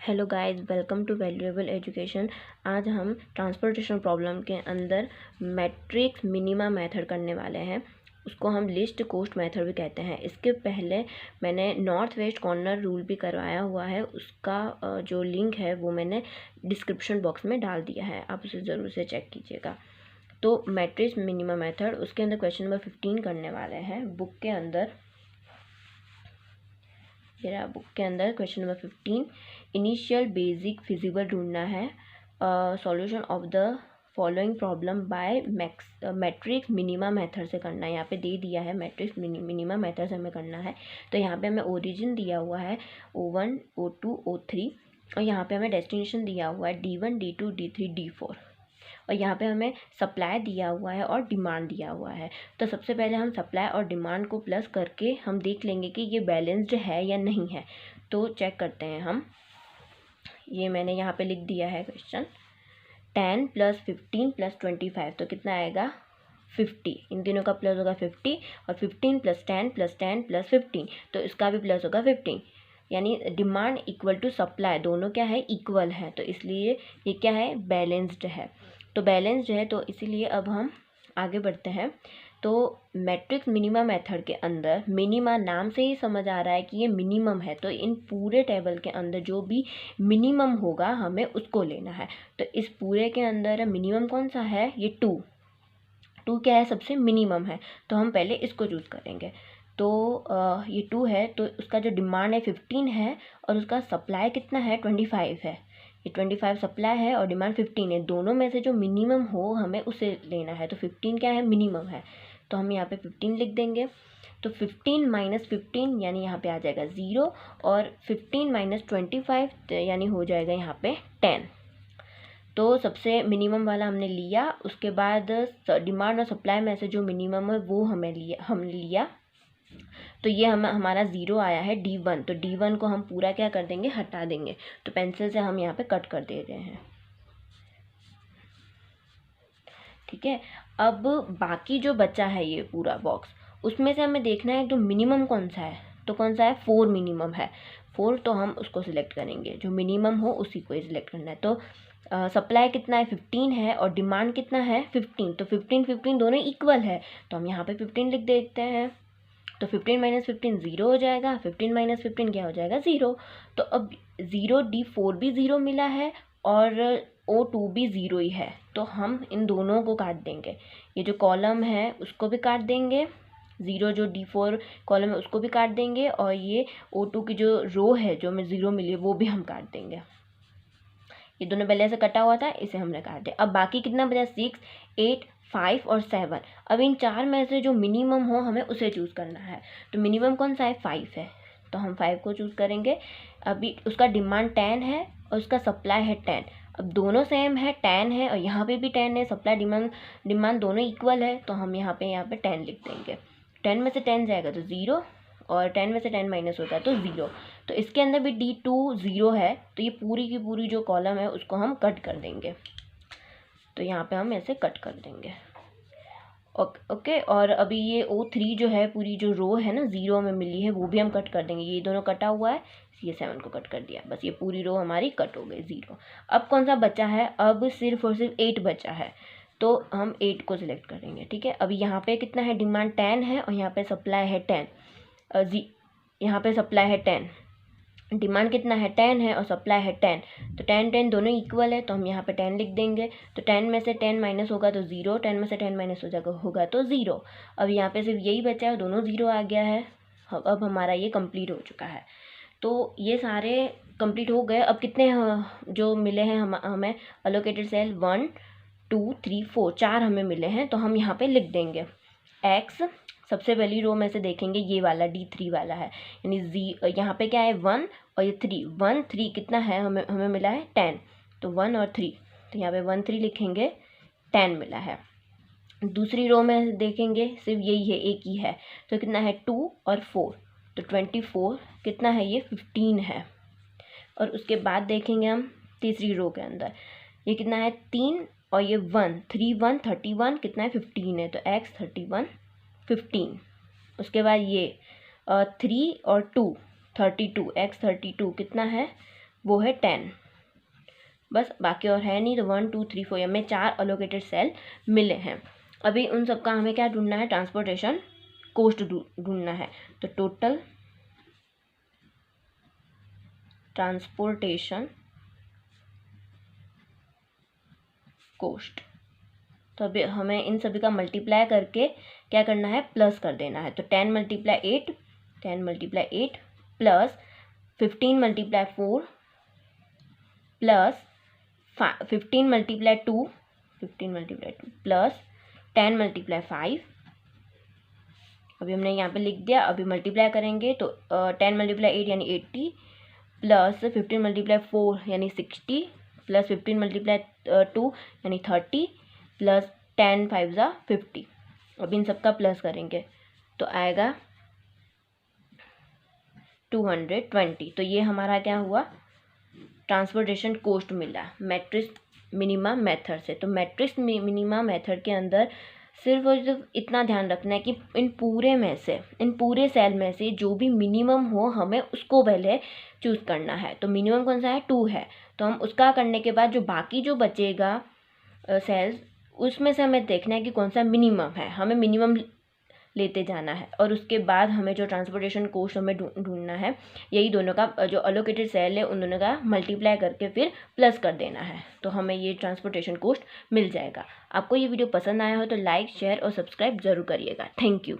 Hello guys, welcome to valuable education. आज हम transportation problem के अंदर मैट्रिक्स मिनिमा मेथड करने वाले हैं। उसको हम लिस्ट कोस्ट मेथड भी कहते हैं। इसके पहले मैंने नॉर्थ वेस्ट कॉर्नर रूल भी करवाया हुआ है। उसका जो लिंक है वो मैंने डिस्क्रिप्शन बॉक्स में डाल दिया है, आप उसे ज़रूर से चेक कीजिएगा। तो मैट्रिक्स मिनिमा मेथड, उसके अंदर क्वेश्चन नंबर 15 करने वाले हैं बुक के अंदर। बुक के अंदर question number 15, initial basic feasible ढूंढना है। Solution of the following problem by matrix minima method से करना है। यहाँ पे दे दिया है मैट्रिक्स मिनिमा मेथड से हमें करना है। तो यहाँ पे हमें ओरिजिन दिया हुआ है O1, O2, O3 और यहाँ पे हमें डेस्टिनेशन दिया हुआ है D1, D2, D3, D4 और यहाँ पे हमें सप्लाई दिया हुआ है और डिमांड दिया हुआ है। तो सबसे पहले हम सप्लाई और डिमांड को प्लस करके हम देख लेंगे कि ये बैलेंस्ड है या नहीं है। तो चेक करते हैं हम। ये मैंने यहाँ पे लिख दिया है क्वेश्चन। 10 + 15 + 25 तो कितना आएगा 50। इन तीनों का प्लस होगा 50 और 15 + 10 + 10 + 15 तो इसका भी प्लस होगा 15। यानी डिमांड इक्वल टू सप्लाई, दोनों क्या है इक्वल है, तो इसलिए ये क्या है बैलेंस्ड है। तो बैलेंस्ड है तो इसीलिए अब हम आगे बढ़ते हैं। तो मैट्रिक्स मिनिमा मेथड के अंदर मिनिमा नाम से ही समझ आ रहा है कि ये मिनिमम है। तो इन पूरे टेबल के अंदर जो भी मिनिमम होगा हमें उसको लेना है। तो इस पूरे के अंदर मिनिमम कौन सा है, ये 2 क्या है सबसे मिनिमम है। तो हम पहले इसको चूज़ करेंगे। तो ये 2 है तो उसका जो डिमांड है 15 है और उसका सप्लाई कितना है 25 है। ये 25 सप्लाई है और डिमांड 15 है। दोनों में से जो मिनिमम हो हमें उसे लेना है। तो 15 क्या है मिनिमम है, तो हम यहाँ पे 15 लिख देंगे। तो 15 - 15 यानी यहाँ पे आ जाएगा 0 और 15 - 25 यानी हो जाएगा यहाँ पे 10। तो सबसे मिनिमम वाला हमने लिया। उसके बाद डिमांड और सप्लाई में से जो मिनिमम है वो हमने लिया। तो ये हमारा 0 आया है D1। तो D1 को हम पूरा क्या कर देंगे, हटा देंगे। तो पेंसिल से हम यहाँ पे कट कर दे रहे हैं, ठीक है। अब बाकी जो बचा है ये पूरा बॉक्स, उसमें से हमें देखना है तो मिनिमम कौन सा है। तो कौन सा है 4 मिनिमम है 4। तो हम उसको सिलेक्ट करेंगे, जो मिनिमम हो उसी को ही सिलेक्ट करना है। तो सप्लाई कितना है 15 है और डिमांड कितना है 15। तो 15 दोनों इक्वल है तो हम यहाँ पे 15 लिख देते हैं। तो 15 - 15 0 हो जाएगा। 15 - 15 क्या हो जाएगा 0। तो अब 0 D4 भी 0 मिला है और O2 भी 0 ही है। तो हम इन दोनों को काट देंगे। ये जो कॉलम है उसको भी काट देंगे, 0 जो D4 कॉलम है उसको भी काट देंगे और ये O2 की जो रो है जो हमें 0 मिली है वो भी हम काट देंगे। ये दोनों पहले से कटा हुआ था, इसे हमने काट दिया। अब बाकी कितना बचा 6, 8, 5 और 7। अब इन 4 में से जो मिनिमम हो हमें उसे चूज़ करना है। तो मिनिमम कौन सा है 5 है, तो हम 5 को चूज़ करेंगे। अभी उसका डिमांड 10 है और उसका सप्लाई है 10। अब दोनों सेम है, 10 है और यहाँ पे भी 10 है। सप्लाई डिमांड दोनों इक्वल है तो हम यहाँ पे 10 लिख देंगे। 10 में से 10 जाएगा तो 0 और 10 में से 10 माइनस होता है तो 0। तो इसके अंदर भी D2 0 है तो ये पूरी की पूरी जो कॉलम है उसको हम कट कर देंगे। तो यहाँ पे हम ऐसे कट कर देंगे, ओके। और अभी ये O3 जो है पूरी जो रो है ना 0 में मिली है वो भी हम कट कर देंगे। ये दोनों कटा हुआ है, ये 7 को कट कर दिया, बस ये पूरी रो हमारी कट हो गई 0। अब कौन सा बचा है, अब सिर्फ और सिर्फ 8 बचा है। तो हम 8 को सिलेक्ट करेंगे, ठीक है। अभी यहाँ पे कितना है डिमांड 10 है और यहाँ पे सप्लाई है 10। यहाँ पे सप्लाई है 10, डिमांड कितना है 10 है और सप्लाई है 10। तो 10 10 दोनों इक्वल है तो हम यहाँ पे 10 लिख देंगे। तो 10 में से 10 माइनस होगा तो 0, 10 में से 10 माइनस हो जाएगा होगा तो 0। अब यहाँ पे सिर्फ यही बचा है, दोनों 0 आ गया है। अब हमारा ये कंप्लीट हो चुका है। तो ये सारे कंप्लीट हो गए। अब कितने जो मिले हैं हमें अलोकेटेड सेल 1 2 3 4 4 हमें मिले हैं। तो हम यहाँ पे लिख देंगे x। सबसे पहली रो में से देखेंगे ये वाला D3 वाला है, यानी यहाँ पे क्या है 1 और ये 3। 1 3 कितना है हमें मिला है 10। तो 1 और 3 तो यहाँ पे 1 3 लिखेंगे, 10 मिला है। दूसरी रो में देखेंगे सिर्फ यही है, एक ही है। तो कितना है 2 और 4 तो 24 कितना है ये 15 है। और उसके बाद देखेंगे हम तीसरी रो के अंदर ये कितना है 3 और ये 1 3 1 31 कितना है 15 है। तो x 31 15। उसके बाद ये 3 और 2 32 x 32 कितना है वो है 10, बस, बाकी और है नहीं। तो 1 2 3 4 हमें 4 अलोकेटेड सेल मिले हैं। अभी उन सबका हमें क्या ढूंढना है, ट्रांसपोर्टेशन कोस्ट ढूंढना है। तो टोटल ट्रांसपोर्टेशन कोस्ट, तो अभी हमें इन सभी का मल्टीप्लाई करके क्या करना है, प्लस कर देना है। तो 10 × 8 प्लस 15 × 4 प्लस 15 × 2 प्लस 10 × 5। अभी हमने यहाँ पे लिख दिया। अभी मल्टीप्लाई करेंगे तो 10 × 8 यानी 80 प्लस 15 × 4 यानी 60 प्लस 15 × 2 यानी 30 प्लस 10 5 × 50। अब इन सबका प्लस करेंगे तो आएगा 220। तो ये हमारा क्या हुआ, ट्रांसपोर्टेशन कोस्ट मिला मैट्रिक्स मिनिमा मेथड से। तो मैट्रिक्स मिनिमा मेथड के अंदर सिर्फ और सिर्फ इतना ध्यान रखना है कि इन पूरे सेल में से जो भी मिनिमम हो हमें उसको पहले चूज़ करना है। तो मिनिमम कौन सा है, 2 है। तो हम उसका करने के बाद जो बाकी जो बचेगा सेल्स, उसमें से हमें देखना है कि कौन सा मिनिमम है, हमें मिनिमम लेते जाना है। और उसके बाद हमें जो ट्रांसपोर्टेशन कोस्ट हमें ढूंढना है, यही दोनों का जो अलोकेटेड सेल है उन दोनों का मल्टीप्लाई करके फिर प्लस कर देना है। तो हमें ये ट्रांसपोर्टेशन कोस्ट मिल जाएगा। आपको ये वीडियो पसंद आया हो तो लाइक शेयर और सब्सक्राइब ज़रूर करिएगा। Thank you.